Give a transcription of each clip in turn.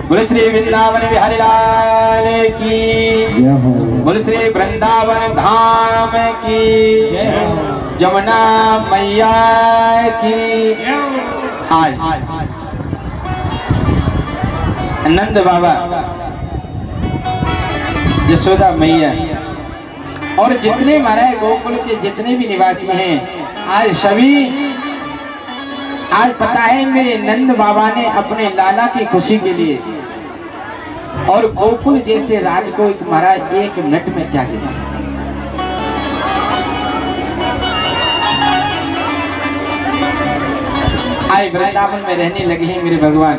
बोले श्री वृंदावन बिहारी लाल की, बोले श्री वृंदावन धाम की, जमुना मैया की। आज नंद बाबा, यशोदा मैया और जितने महाराज गोकुल के जितने भी निवासी हैं, आज सभी आज पता है मेरे नंद बाबा ने अपने लाला की खुशी के लिए और गोकुल जैसे राज को एक महाराज एक मिनट में क्या किया। आज वृंदावन में रहने लगे हैं मेरे भगवान,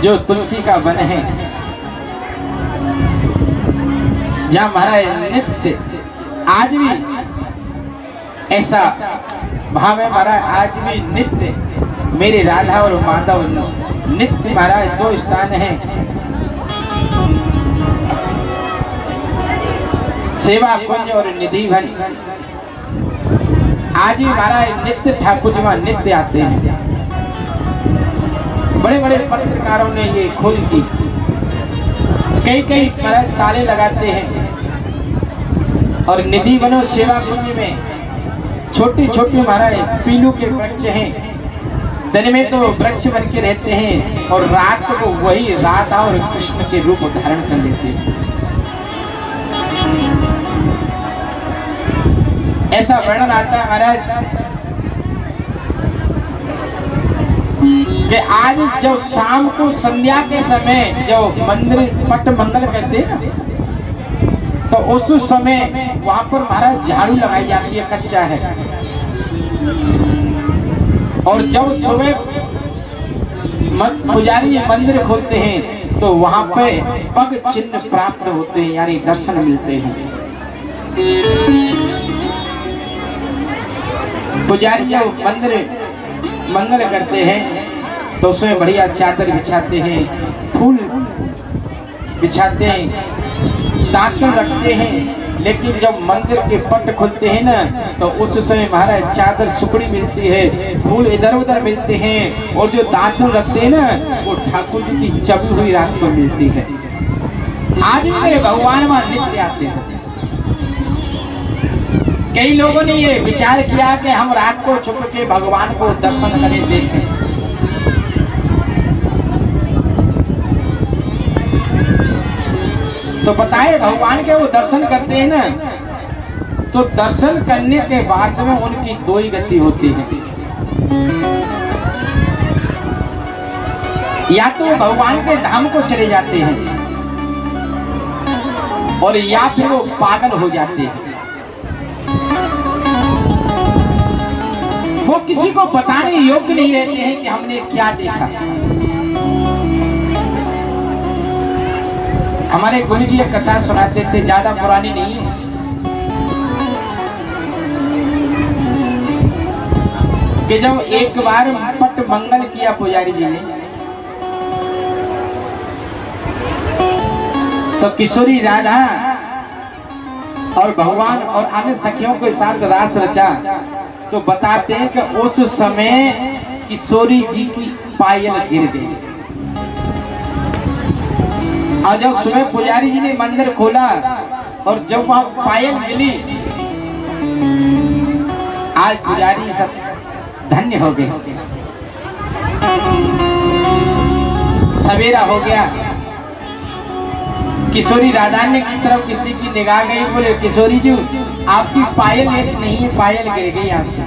जो तुलसी का वन है, जहाँ महाराज नित्य आज भी ऐसा भाव है महाराज, आज भी नित्य मेरे राधा और माधव नित्य महाराज दो स्थान हैं, सेवा कुंज और निधि वन। आज भी महाराज नित्य ठाकुर जी वहां नित्य आते हैं। बड़े बड़े पत्रकारों ने ये खोज की, कई कई महाराज ताले लगाते हैं और निधि वनो सेवा कुंज में छोटी छोटी महाराज पीलू के वृक्ष हैं, दिन में तो वृक्ष बन के रहते हैं और रात को वही राधा और कृष्ण के रूप धारण कर लेते हैं। ऐसा वर्णन आता है महाराज कि आज जब शाम को संध्या के समय जब मंदिर पट मंगल करते हैं ना, तो उस समय वहां पर महाराज झाड़ू लगाई जाती है, कच्चा है। और जब सुबह पुजारी मंदिर खोलते हैं तो वहां पे पग चिन्ह प्राप्त होते हैं, यानी दर्शन मिलते हैं। पुजारी जब मंदिर मंगल करते हैं तो उसमें बढ़िया चादर बिछाते हैं, फूल बिछाते हैं, दांतन रखते हैं। लेकिन जब मंदिर के पट खुलते हैं ना, तो उस समय महाराज चादर सुकड़ी मिलती है, फूल इधर उधर मिलते हैं, और जो दांतन रखते हैं ना, वो ठाकुर जी की चबी हुई रात को मिलती है। आज मेरे भगवान वहां नित्य आते हैं। कई लोगों ने ये विचार किया कि हम रात को छुप के भगवान को दर्शन करें, देखें। तो पता है भगवान के वो दर्शन करते हैं ना, तो दर्शन करने के बाद में उनकी दो ही गति होती है, या तो भगवान के धाम को चले जाते हैं और या फिर वो पागल हो जाते हैं। वो किसी को बताने योग्य नहीं रहते हैं कि हमने क्या देखा। हमारे गुरु जी एक कथा सुनाते थे, ज्यादा पुरानी नहीं है। कि जब एक बार पट मंगल किया पुजारी जी ने, तो किशोरी राधा और भगवान और अन्य सखियों के साथ रास रचा। तो बताते हैं कि उस समय किशोरी जी की पायल गिर गई। और जब सुबह पुजारी जी ने मंदिर खोला और जब वहां पायल मिली, आज पुजारी सब धन्य हो गए। सवेरा हो गया, किशोरी राधा ने की तरफ किसी की निगाह गई, बोले किशोरी जी आपकी पायल नहीं है, पायल गिर गई आपकी।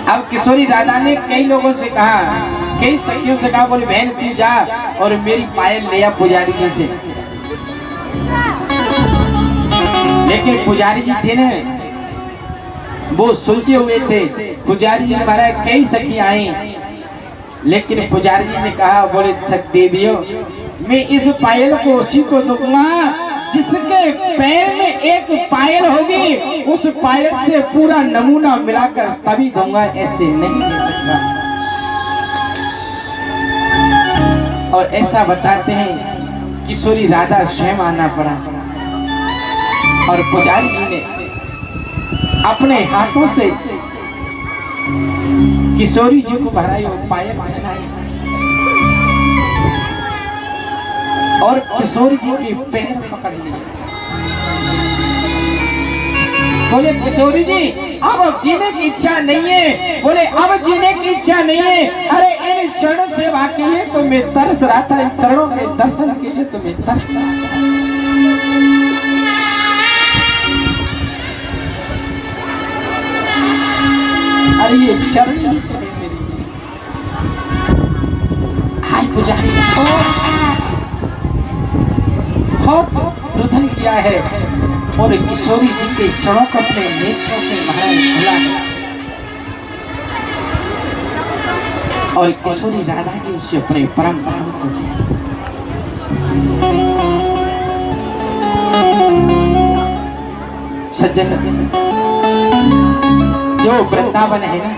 अब किशोरी राधा ने कई लोगों से कहा, कई सखियों से कहा, बोले बहन तू जा और मेरी पायल ले आ पुजारी जी से। लेकिन पुजारी जी थे ना, वो सुलझे हुए थे। पुजारी जी हमारा कई सखी आई, लेकिन पुजारी जी ने कहा, बोले देवियों मैं इस पायल को उसी को दूंगा जिसके पैर में एक पायल होगी, उस पायल से पूरा नमूना मिलाकर तभी दूंगा, ऐसे नहीं दे सकता। और ऐसा बताते हैं किशोरी राधा स्वयं आना पड़ा और पुजारी जी ने अपने हाथों से किशोरी जी को भराई और पायल पहनाई और किशोरी जी की पैर पकड़ ली। बोले किशोरी जी अब जीने की इच्छा नहीं है। बोले अब जीने की इच्छा नहीं है। अरे इन चरणों सेवा के लिए तो मैं तरस रहा था, इन चरणों के दर्शन के लिए तो मैं तरस रहा था। अरे ये चरण मेरी हाय पुजारी बहुत रुदन किया है और किशोरी जी के चरणों को अपने नेत्रों से महाराज खुला है और किशोरी राधा जी उसे अपने परम धाम को सज्जन जो वृंदावन है ना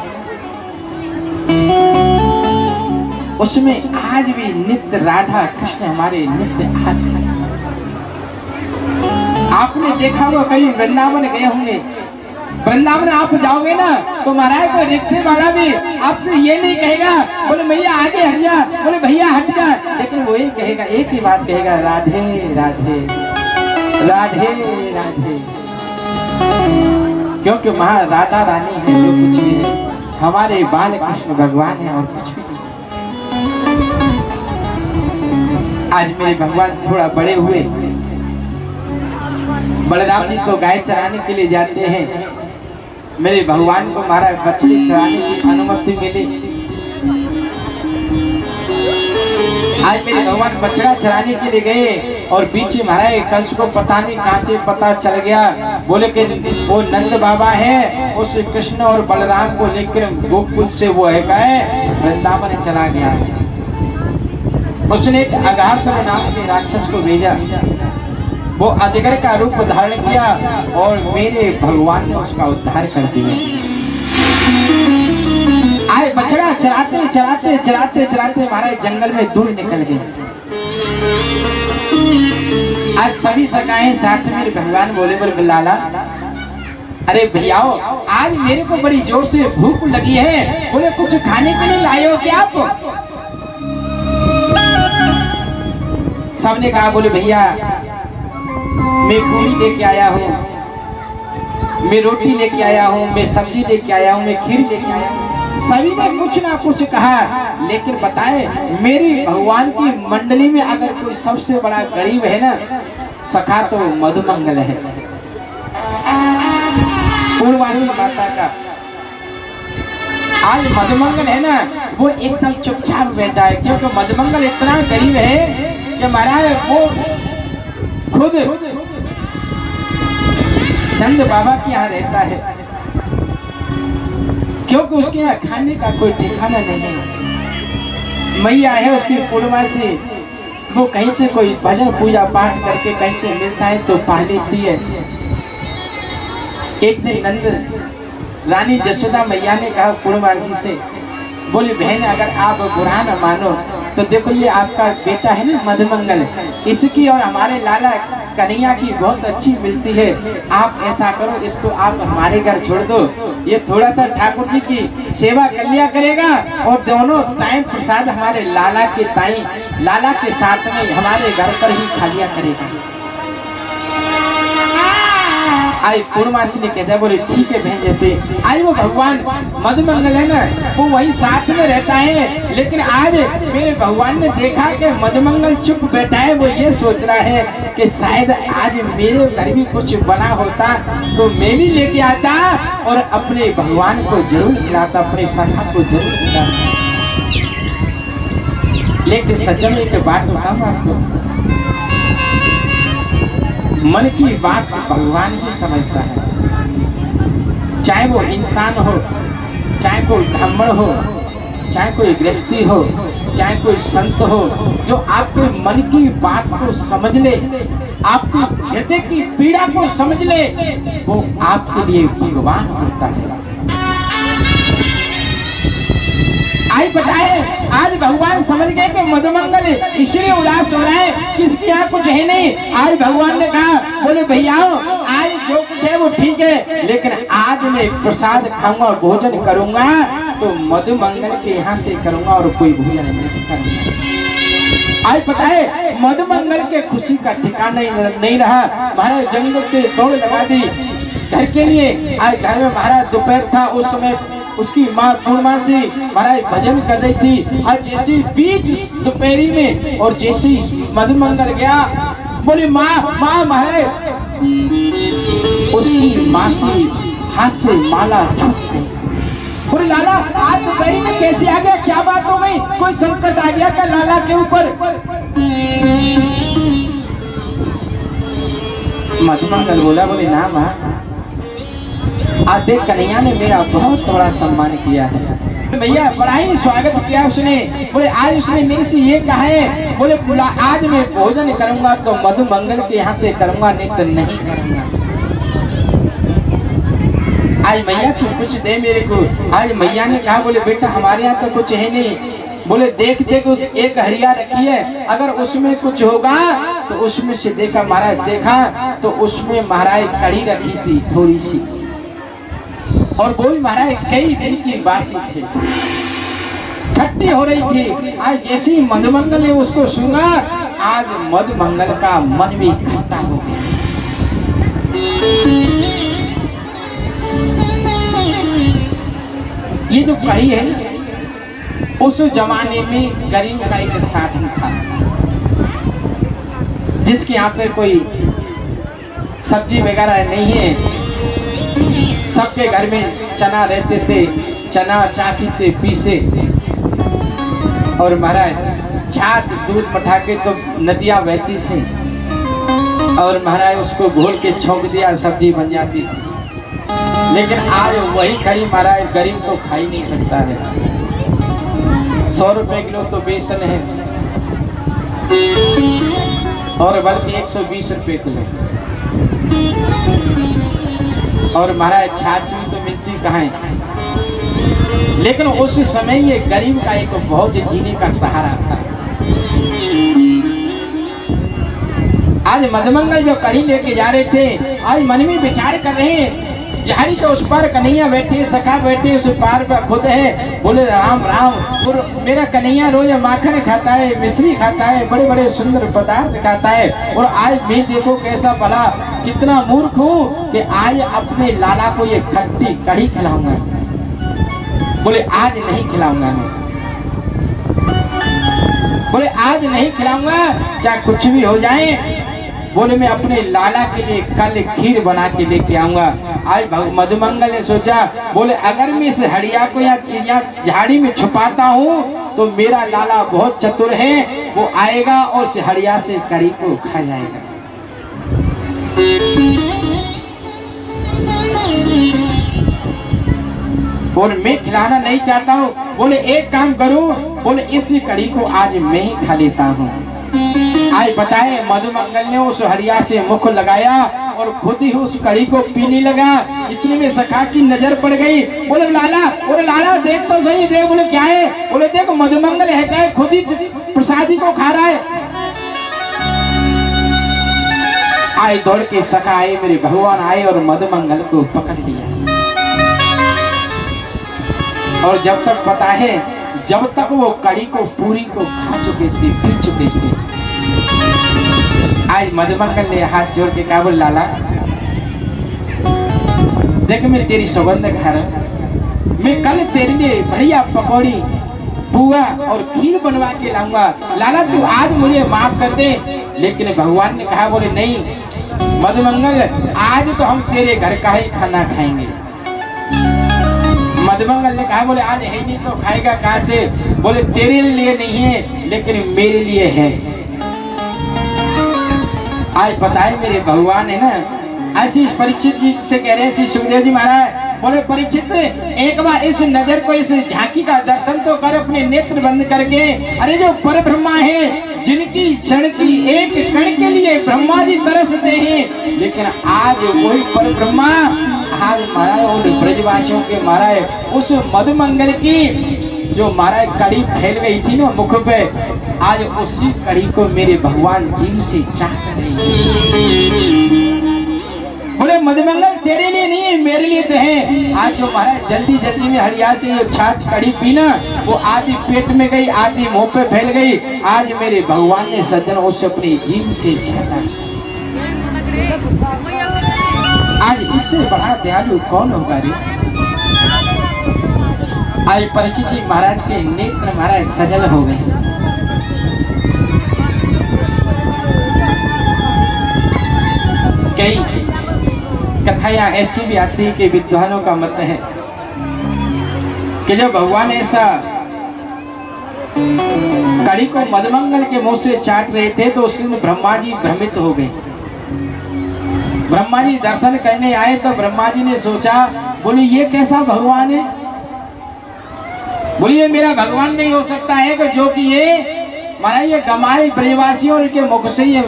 उसमें आज भी नित्य राधा कृष्ण हमारे नित्य आज है। आपने देखा होगा कहीं वृंदावन गए होंगे, वृंदावन आप जाओगे ना तो महाराज कोई रिक्शे वाला भी आपसे ये नहीं कहेगा बोले भैया आगे हट जा, बोले भैया हट जा, लेकिन वो ये कहेगा एक ही बात कहेगा राधे राधे राधे राधे, क्योंकि वहाँ राधा रानी है जो कुछ भी है, हमारे बाल कृष्ण भगवान है और कुछ भी नहीं। आज मेरे भगवान थोड़ा बड़े हुए, बलराम जी को गाय चराने के लिए जाते हैं, मेरे भगवान को महाराज बछड़ी चराने की अनुमति मिली। आज मेरे भगवान बछड़ा चराने के लिए गए और बीच महाराज कंस को पता नहीं कहां से पता चल गया, बोले कि वो नंद बाबा है, उस कृष्ण और बलराम को लेकर गोकुल से वो है वृंदावन चला गया। उसने एक अगासुर नाम के राक्षस को भेजा, वो अजगर का रूप धारण किया और मेरे भगवान ने उसका उद्धार कर दिया। आए बछड़ा चराते चराते चराते चराते हमारे जंगल में दूर निकल गए। आज सभी सगाएं साथ में मेरे भगवान बोले बोले लाला अरे भैयाओ आज मेरे को बड़ी जोर से भूख लगी है, बोले कुछ खाने के लिए लाए हो क्या आप? सबने कहा बोले भैया मैं पूरी लेके आया हूँ, मैं रोटी लेके आया हूँ, मैं सब्जी लेके आया हूँ, मैं खीर लेके आया हूँ। सभी ने कुछ ना कुछ कहा, लेकिन बताए मेरी भगवान की मंडली में अगर कोई सबसे बड़ा गरीब है ना सखा तो मधुमंगल है, पूर्वासी माता का। आज मधुमंगल है ना वो एकदम चुपचाप बैठा है, क्योंकि मधुमंगल इतना गरीब है कि महाराज वो खुद नंद बाबा के यहाँ रहता है, क्योंकि उसके यहाँ खाने का कोई ठिकाना नहीं है। मैया है उसकी पूर्णवासी, वो कहीं से कोई भजन पूजा पाठ करके कहीं से मिलता है तो पा लेती है। एक दिन नंद रानी जसोदा मैया ने कहा पूर्णवासी से, बोली बहन अगर आप बुरा न मानो तो देखो ये आपका बेटा है ना मधुमंगल, इसकी और हमारे लाला कन्हैया की बहुत अच्छी मिलती है, आप ऐसा करो इसको आप हमारे घर छोड़ दो, ये थोड़ा सा ठाकुर जी की सेवा कर लिया करेगा और दोनों टाइम प्रसाद हमारे लाला के ताई लाला के साथ में हमारे घर पर ही खा लिया करेगा। आई पूर्णमासी ने कहता है बोले ठीक है बहन। जैसे आज वो भगवान मधुमंगल है ना वो वही साथ में रहता है, लेकिन आज मेरे भगवान ने देखा कि मधुमंगल चुप बैठा है, वो ये सोच रहा है कि शायद आज मेरे घर भी कुछ बना होता तो मैं भी लेके आता और अपने भगवान को जरूर खिलाता, अपने सखा को जरूर खिलाता। लेकिन सज्जन एक बात बताऊं आपको, मन की बात भगवान ही समझता है, चाहे वो इंसान हो, चाहे कोई ब्राह्मण हो, चाहे कोई गृहस्थी हो, चाहे कोई संत हो, जो आपके मन की बात को समझ ले, आपके हृदय की पीड़ा को समझ ले, वो आपके लिए भगवान होता है। आज बताए आज भगवान समझ गए कि मधुमंगल इसलिए उदास हो रहा है, किसके यहाँ कुछ है नहीं। आज भगवान ने कहा बोले भैया आज जो चाहे वो ठीक है, लेकिन आज मैं प्रसाद खाऊंगा, भोजन करूंगा तो मधुमंगल के यहाँ से करूंगा और कोई भोजन नहीं करूंगा। आज पता है मधुमंगल के खुशी का ठिकाना नहीं रहा। महाराज जंगल से दौड़ लगा दी घर के लिए। आज घर में महाराज दोपहर था, उस समय उसकी माँ पूर्णमासी महाराज भजन कर रही थी। आज जैसे बीच दोपहरी में और जैसे मधुमंगल गया, बोले माँ माँ महाराज, उसकी माँ की हाथ से माला छूट गई। बोले लाला आज दोपहरी में कैसे आ गया, क्या बात हो गई, कोई संकट आ गया क्या लाला के ऊपर? मधुमंगल बोला, बोले ना माँ, आज देख कन्हैया ने मेरा बहुत बड़ा सम्मान किया है भैया, बड़ा ही स्वागत किया उसने। बोले आज उसने मेरे से ये कहा है, बोले आज मैं भोजन करूंगा तो मधुमंगल के यहाँ से करूंगा, नहीं तो नहीं करूंगा। आज मैया तू कुछ दे मेरे को। आज मैया ने कहा, बोले बेटा हमारे यहाँ तो कुछ है नहीं। बोले देख देख उस एक हरिया रखी है, अगर उसमें कुछ होगा तो उसमें से देखा। महाराज देखा तो उसमें महाराज कड़ी रखी थी थोड़ी सी, और वो भी महाराज कई दिन की बासी थी, खट्टी हो रही थी। आज जैसे ही मधुमंगल ने उसको सुना, आज मधुमंगल का मन भी खट्टा हो गया। ये जो कड़ी है उस जमाने में गरीब का एक साधन था, जिसके यहाँ पे कोई सब्जी वगैरह नहीं है, सबके घर में चना रहते थे, चना चाकी से पीसे और महाराज छाछ दूध पटा के तो नदियाँ बहती थी, और महाराज उसको घोल के छोंक दिया, सब्जी बन जाती थी। लेकिन आज वही कड़ी महाराज गरीब तो खा ही नहीं सकता है। 100 रुपए किलो तो बेसन है, और बल्कि 120 रुपए किलो, और महाराज छाछ भी तो मिलती कहाँ है। लेकिन उस समय ये गरीब का एक बहुत जीने का सहारा था। आज मधुमंगल जो कड़ी लेके जा रहे थे, आज मन में विचार कर रहे हैं, झाड़ी तो उस पार कन्हैया बैठे, सखा बैठे उस पार पर खुद है। बोले राम राम, मेरा कन्हैया रोज माखन खाता है, मिश्री खाता है, बड़े बड़े सुंदर पदार्थ खाता है, और आज मैं देखो कैसा भला कितना मूर्ख हूँ कि आज अपने लाला को ये खट्टी कड़ी खिलाऊंगा। बोले आज नहीं खिलाऊंगा मैं, बोले आज नहीं खिलाऊंगा, चाहे कुछ भी हो जाए। बोले मैं अपने लाला के लिए कल खीर बना के लेके आऊंगा। आज मधुमंगल ने सोचा, बोले अगर मैं इस हड़िया को या झाड़ी में छुपाता हूँ तो मेरा लाला बहुत चतुर है, वो आएगा और इस हड़िया से कड़ी को खा जाएगा। और मैं खिलाना नहीं चाहता हूँ। बोले एक काम करूँ, बोले इस कड़ी को आज मैं ही खा लेता हूँ। आज बताए मधुमंगल ने उस हरिया से मुख लगाया और खुद ही उस कड़ी को पीने लगा। इतने में सखा की नजर पड़ गई। बोले लाला देख तो सही, देख। बोले क्या है? बोले देखो मधुमंगल है क्या, खुद ही प्रसादी को खा रहा है। आए दौड़ के सखा आए, मेरे भगवान आए और मधुमंगल को पकड़ लिया। और जब तक पता है, जब तक वो कड़ी को पूरी को खा चुके थे, पी चुके थे, आज मधुमंगल ने हाथ जोड़ के कहा, बोले लाला देख मैं तेरी सौगंध खा रहा हूं, मैं कल तेरे लिए बढ़िया पकौड़ी बुआ और खीर बनवा के लाऊंगा। लाला तू आज मुझे माफ कर दे। लेकिन भगवान ने कहा, बोले नहीं मधुमंगल, आज तो हम तेरे घर का ही खाना खाएंगे। मधुमंगल ने कहा, बोले आज है नहीं तो खाएगा कहाँ से? बोले तेरे लिए नहीं है, लेकिन मेरे लिए है। आज पता है मेरे भगवान है ना, ऐसी परीक्षित जी से कह रहे हैं, श्री सुखदेव जी महाराज। बोले परीक्षित एक बार इस नजर को, इस झांकी का दर्शन तो कर अपने नेत्र बंद करके। अरे जो पर ब्रह्मा है, जिनकी क्षण की एक कण के लिए ब्रह्मा जी तरसते हैं, लेकिन आज वही पर ब्रह्मा आज महाराज उन ब्रजवासियों के महाराज उस मधुमंगल की जो महाराज कड़ी फैल गई थी ना मुख पे, आज उसी कड़ी को मेरे भगवान जीव से चाट रहे। बोले मधुमंगल तेरे लिए नहीं है, मेरे लिए तो है। आज जो महाराज जल्दी जल्दी में हरिया से ये छाछ कड़ी पीना, वो आधी पेट में गई, आधी मुंह पे फैल गई। आज मेरे भगवान ने सज्जन उसे अपनी जीभ से छाता। आज इससे बड़ा दयालु कौन होगा रे। आज परीक्षित जी महाराज के नेत्र महाराज सजल हो गए। कई कथाएं ऐसी भी आती है कि विद्वानों का मत है कि जब भगवान ऐसा कड़ी को मधुमंगल के मुंह से चाट रहे थे तो उस दिन ब्रह्मा जी भ्रमित हो गए। ब्रह्मा जी दर्शन करने आए तो ब्रह्मा जी ने सोचा, बोले ये कैसा भगवान है, बोलिए मेरा भगवान नहीं हो सकता है कि जो कि ये माना ये गमाए ब्रजवासियों के मुख से ये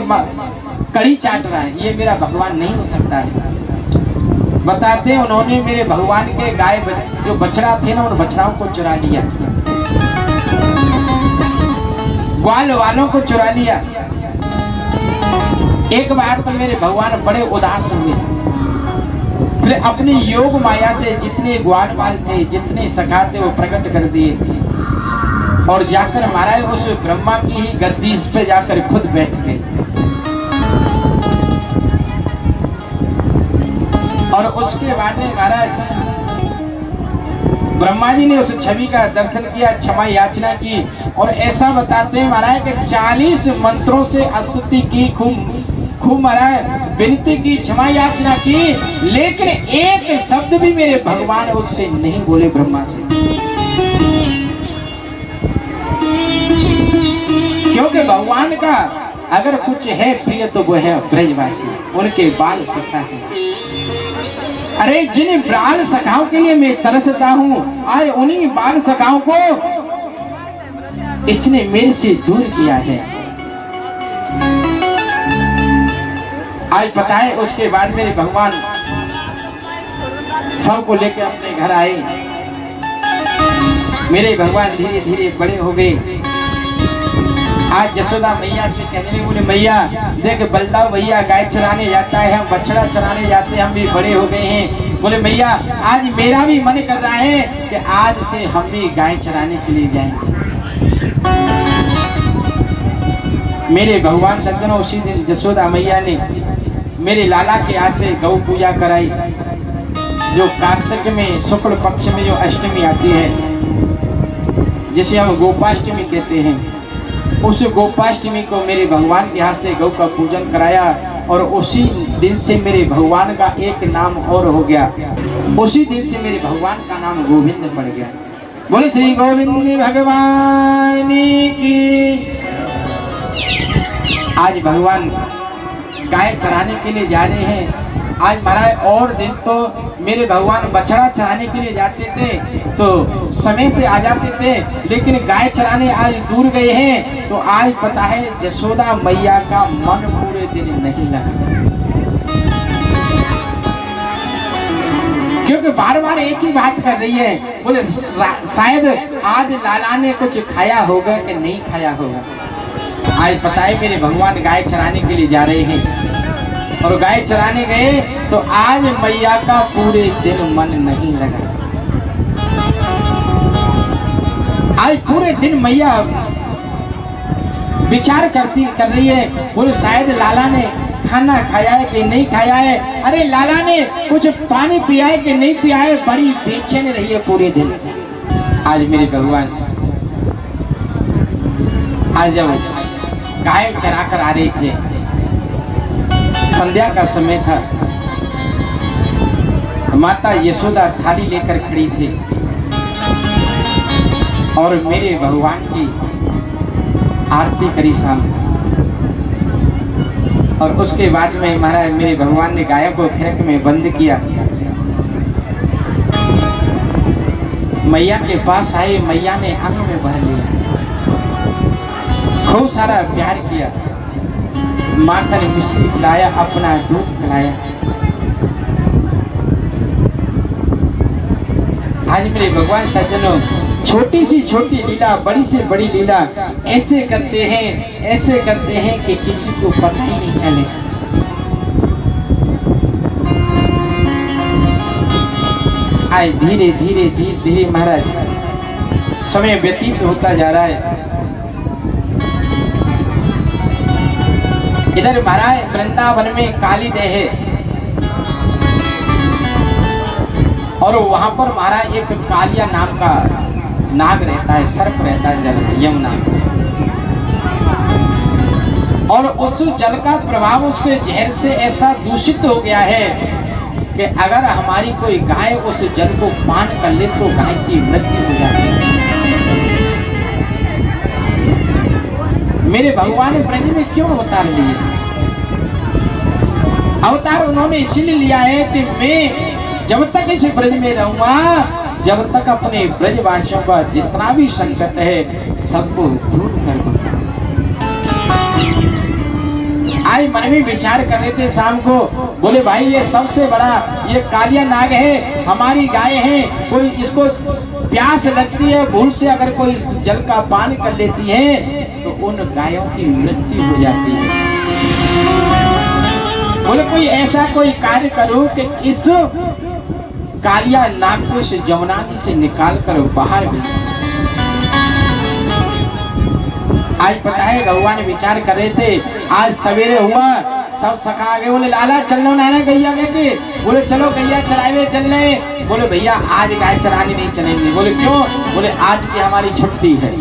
कड़ी चाट रहा है, ये मेरा भगवान नहीं हो सकता है। बताते उन्होंने मेरे भगवान के गाय जो बछड़ा थे ना, उन बछड़ाओं को चुरा लिया, ग्वाल वालों को चुरा लिया। एक बार तो मेरे भगवान बड़े उदास हुए, फिर अपनी योग माया से जितने ग्वाल वाल थे, जितने सखा थे, वो प्रकट कर दिए और जाकर महाराज उस ब्रह्मा की ही गद्दी पे जाकर खुद बैठ गए। और उसके बाद में महाराज ब्रह्मा जी ने उस छवि का दर्शन किया, क्षमा याचना की और ऐसा बताते हैं महाराज कि 40 मंत्रों से स्तुति की, खूब महाराज विनती की, क्षमा याचना की, लेकिन एक शब्द भी मेरे भगवान उससे नहीं बोले ब्रह्मा से। क्योंकि भगवान का अगर कुछ है प्रिय तो वो है ब्रजवासी, उनके बाल सखा है। अरे जिन बाल सखाओं के लिए मैं तरसता हूँ, आज उन्हीं बाल सखाओं को इसने मेरे से दूर किया है। आज पता है उसके बाद मेरे भगवान सबको लेकर अपने घर आए। मेरे भगवान धीरे धीरे बड़े हो गए। आज जसोदा मैया से कहने लगे, बोले मैया देख बलदाव भैया गाय चराने जाता है, हम बछड़ा चराने जाते हैं, हम भी बड़े हो गए हैं। बोले मैया आज मेरा भी मन कर रहा है कि आज से हम भी गाय चराने के लिए जाएंगे। मेरे भगवान सज्जनों उसी दिन जसोदा मैया ने मेरे लाला के हाथ से गौ पूजा कराई। जो कार्तिक में शुक्ल पक्ष में जो अष्टमी आती है, जिसे हम गोपाष्टमी कहते हैं, उस गोपाष्टमी को मेरे भगवान के हाथ से गौ का पूजन कराया और उसी दिन से मेरे भगवान का एक नाम और हो गया। उसी दिन से मेरे भगवान का नाम गोविंद पड़ गया। बोले श्री गोविंद भगवान की। आज भगवान गाय चराने के लिए जा रहे हैं। आज महाराज और दिन तो मेरे भगवान बछड़ा चराने के लिए जाते थे तो समय से आ जाते थे, लेकिन गाय चराने आज दूर गए हैं तो आज पता है जसोदा मैया का मन पूरे दिन नहीं लगा, क्योंकि बार बार एक ही बात कर रही है। बोले शायद आज लाला ने कुछ खाया होगा कि नहीं खाया होगा। आज पता है मेरे भगवान गाय चराने के लिए जा रहे हैं और गाय चराने गए तो आज मैया का पूरे दिन मन नहीं लगा। आज पूरे दिन मैया विचार कर रही है, बोले शायद लाला ने खाना खाया है कि नहीं खाया है, अरे लाला ने कुछ पानी पिया है कि नहीं पिया है, बड़ी बेचैन रही है पूरे दिन। आज मेरे भगवान आज जब गाय चरा कर आ रहे थे, संध्या का समय था, माता यशोदा थाली लेकर खड़ी थी और मेरे भगवान की आरती करी सामने। और उसके बाद में महाराज मेरे भगवान ने गायों को खिरक में बंद किया। मैया के पास आए, मैया ने अंग में भर लिया, खूब सारा प्यार किया, माता ने मिश्री खिलाया, अपना दूध पिलाया। आज मेरे भगवान सज्जनों छोटी सी छोटी लीला, बड़ी से बड़ी लीला ऐसे करते हैं कि किसी को पता ही नहीं चले। आए धीरे धीरे धीरे धीरे महाराज समय व्यतीत होता जा रहा है। इधर महाराज वृंदावन में काली देह है और वहां पर महाराज एक कालिया नाम का नाग रहता है, सर्प रहता है जल यमुना, और उस जल का प्रभाव उस पे जहर से ऐसा दूषित हो गया है कि अगर हमारी कोई गाय उस जल को पान कर ले तो गाय की मृत्यु हो जाती है। मेरे भगवान ने ब्रज में क्यों अवतार लिए? अवतार उन्होंने इसलिए लिया है कि मैं जब तक इस ब्रज में रहूंगा, जब तक अपने ब्रजवासियों का जितना भी संकट है सबको दूर कर दूंगा। आज मन में विचार कर रहे थे शाम को, बोले भाई ये सबसे बड़ा ये कालिया नाग है, हमारी गाय है, कोई इसको प्यास लगती है भूल से अगर कोई इस जल का पान कर लेती है तो उन गायों की मृत्यु हो जाती है। बोले कोई ऐसा कोई कार्य करो कि इस कालिया नाग को इस जमुना से निकाल कर बाहर भेजो। आज पता है भगवान विचार कर रहे थे, आज सवेरे हुआ सब सखा आगे बोले लाला चलो नाना गैया लेके, बोले चलो गैया चरावे चलने, बोले भैया आज गाय चराने नहीं चलेंगे। बोले क्यों? बोले आज की हमारी छुट्टी है।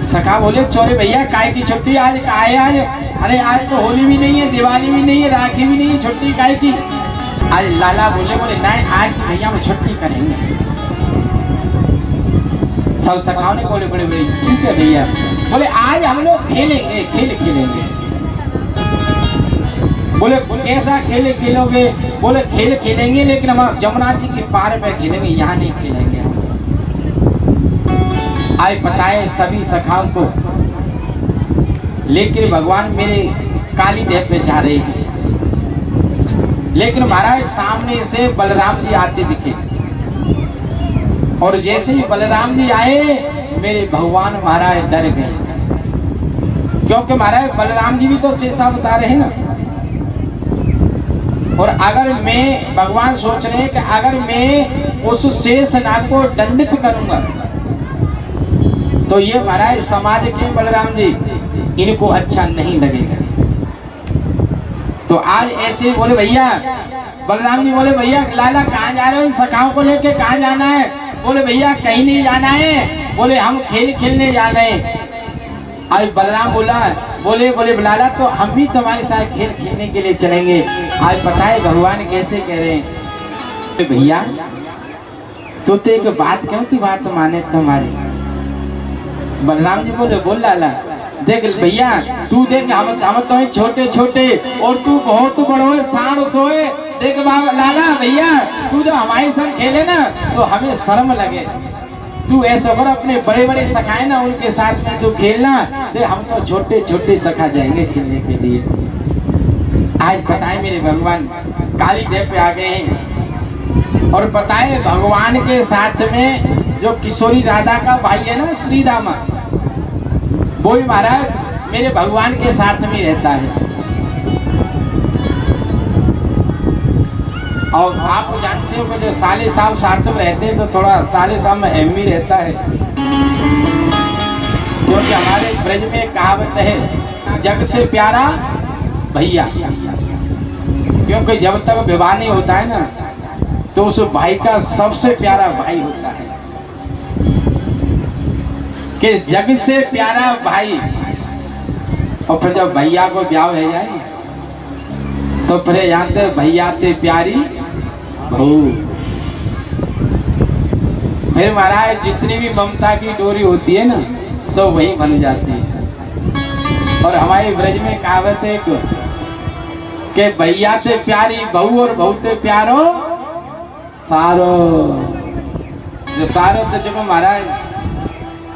सखा बोले चोरे भैया काय की छुट्टी, आज काय है आज? अरे आज तो होली भी नहीं है, दिवाली भी नहीं है, राखी भी नहीं है, छुट्टी काय की? आज लाला बोले नहीं आज भैया हम छुट्टी करेंगे। सब सखाओं ने बोले बड़े बड़े ठीक है भैया, बोले आज हम लोग खेलेंगे, खेल खेलेंगे। बोले कैसा खेले खेलोगे? बोले खेल खेलेंगे लेकिन हम जमुना जी के पार पे खेलेंगे, यहाँ नहीं खेलेंगे। आज पता है सभी सखाओं को लेकर भगवान मेरे काली देह पे जा रहे हैं, लेकिन महाराज सामने से बलराम जी आते दिखे और जैसे ही बलराम जी आए मेरे भगवान महाराज डर गए, क्योंकि महाराज बलराम जी भी तो शेषा बता रहे हैं ना। और अगर मैं भगवान सोच रहे हैं कि अगर मैं उस शेष नाग को दंडित करूंगा तो ये महाराज समाज के बलराम जी इनको अच्छा नहीं लगेगा। तो आज ऐसे बोले भैया, बलराम जी बोले भैया लाला कहाँ जा रहे हो? सखाओं को लेके कहाँ जाना है? बोले भैया कहीं नहीं जाना है, बोले हम खेल खेलने जा रहे हैं। आज बलराम बोले लाला तो हम भी तुम्हारे साथ खेल खेलने के लिए चलेंगे। आज पता है भगवान कैसे कह रहे हैं, भैया तो एक बात क्यों थी, बात माने तुम्हारी। बलराम जी बोल लाला देख भैया तू देख हम तो छोटे छोटे और तू बहुत बड़ो है, साढ़ सोए। देख बाबा लाला भैया तू जो हमारे संग खेले ना तो हमें शर्म लगे, तू ऐसा कर अपने बड़े बड़े सखाए ना उनके साथ में तू खेलना, तो हम तो छोटे छोटे सखा जाएंगे खेलने के लिए। आज पता है मेरे भगवान काली देव पे आ गए हैं और पता है भगवान के साथ में जो किशोरी राधा का भाई है ना श्रीदामा, वो भी महाराज मेरे भगवान के साथ में रहता है। और आप जानते हो कि जो साले साहब साथ में रहते हैं तो थोड़ा साले साहब में अहम ही रहता है, क्योंकि हमारे ब्रज में कहावत है जग से प्यारा भैया, क्योंकि जब तक विवाह नहीं होता है ना तो उस भाई का सबसे प्यारा भाई होता है कि जग से प्यारा भाई। और फिर जब भैया को ब्याह हो जाए तो फिर जानते भैया ते प्यारी बहू। फिर महाराज जितनी भी ममता की डोरी होती है ना सब वही बन जाती है। और हमारे ब्रज में कहावत है कि भैया ते प्यारी बहू और बहू ते प्यारो सारो। जो सारो तो जब महाराज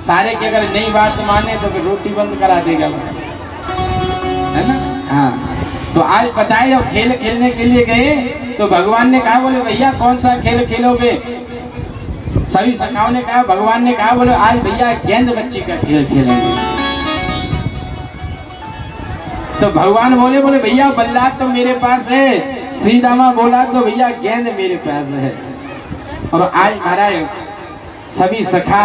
सारे की अगर नई बात माने तो फिर रोटी बंद करा देगा, है ना। हाँ तो आज बताए जब खेल खेलने के लिए गए तो भगवान ने कहा बोले भैया कौन सा खेल खेलोगे? सभी सखाओं ने कहा, भगवान ने कहा बोले आज भैया गेंद बच्ची का खेल खेलेंगे। तो भगवान बोले भैया बल्ला तो मेरे पास है, श्रीदामा बोला तो भैया गेंद मेरे पास है। और आज महाराज सभी सखा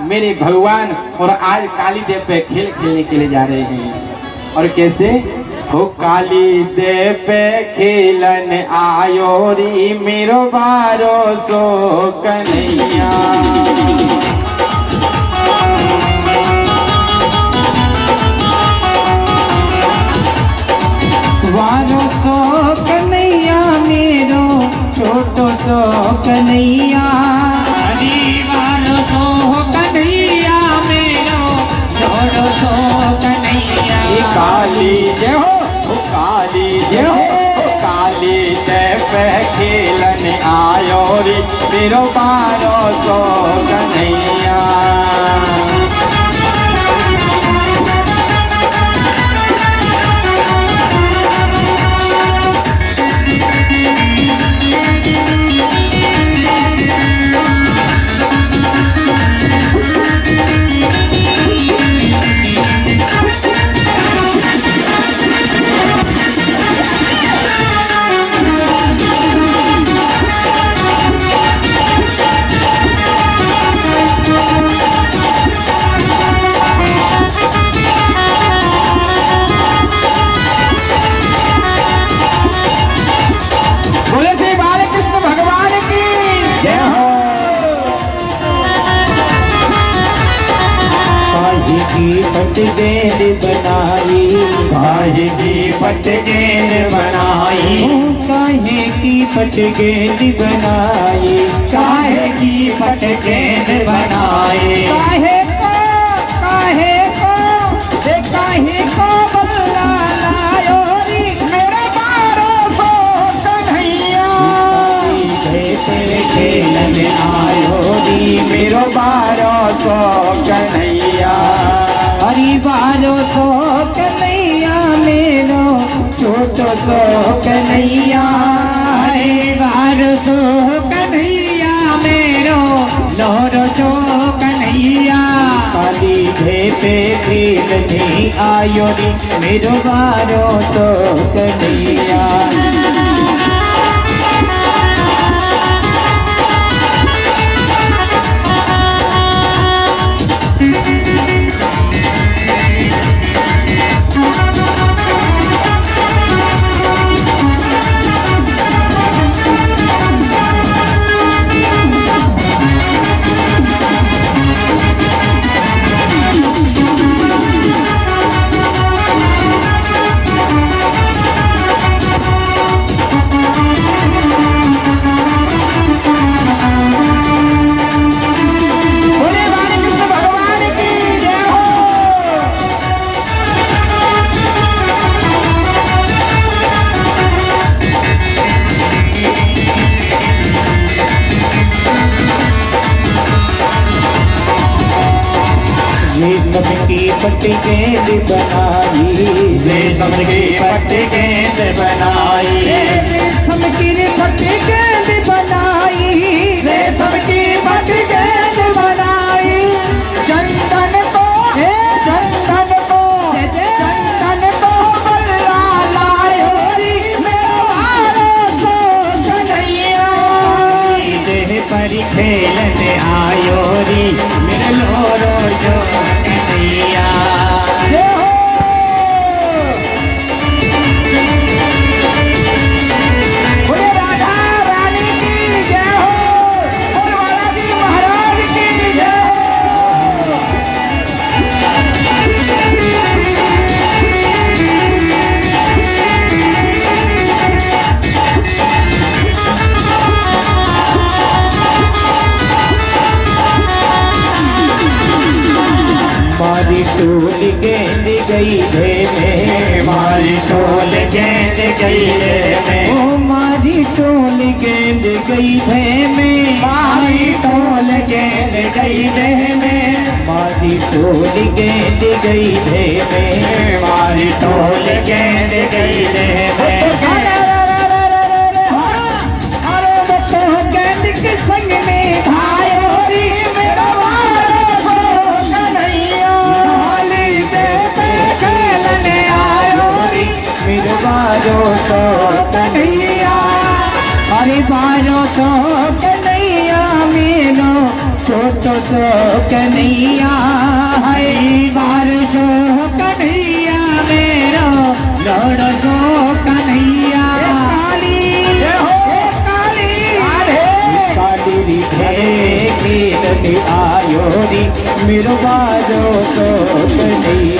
मेरे भगवान और आज काली देव पे खेल खेलने के लिए जा रहे हैं। और कैसे हो काली देव पे खेलन आयो री मेरो बारो सो कन्हैया। वारो सो कन्हैया मेरो छोटो सो कन्हैया। हरी वारो सो कन्हैया मेरो छोटो सो कन्हैया। काली जय हो काली जय हो काली जय पे खेलन आयो रे मेरो बारो सो कन्हैया। पट गेंद बनाई काहे की पट गेंद बनाई। काहे की पट गेंद बनाई काहे की पट गेंद बनाई। काहे को बल्ला लायो री मेरा बारो सो कन्हैया। खेलन आयो री मेरो बारो सो कन्हैया। हरी बारो सो कन्हैया मेरो छोटो सो कन्हैया। हरी बारो सो कन्हैया मेरो लोरो सो कन्हैया। काली भेपे खेलने आयो री मेरो बारो सो कन्हैया। की पट्टी गेंद बनाई रेशम की पट्टी गेंद बनाई। रेशम की पट्टी गेंद बनाई रेशम की पट्टी गेंद बनाई। चंदन को बल्ला लायो री मेरो बारो सो कन्हैया। देह पर खेलने आयो री मेरा लोरो जो कन्हैया। मारी टोल गेंद गई है में मारी टोल गेंद गई है में। ओ मारी टोल गेंद गई है में मारी टोल गेंद गई है में। मारी टोल गेंद गई है में मारी टोल गेंद गई है में। अरे बच्चों गेंद के संग में भायो री मेरा बारो सो कन्हैया। खेलने आयो री मेरा बारो सो कन्हैया। अरे बारो सो कन्हैया कन्हैया है बारसो कन्हैया मेरो लड़सो कन्हैया काली काली खेल आयो री मेरो बाजो तो कन्हैया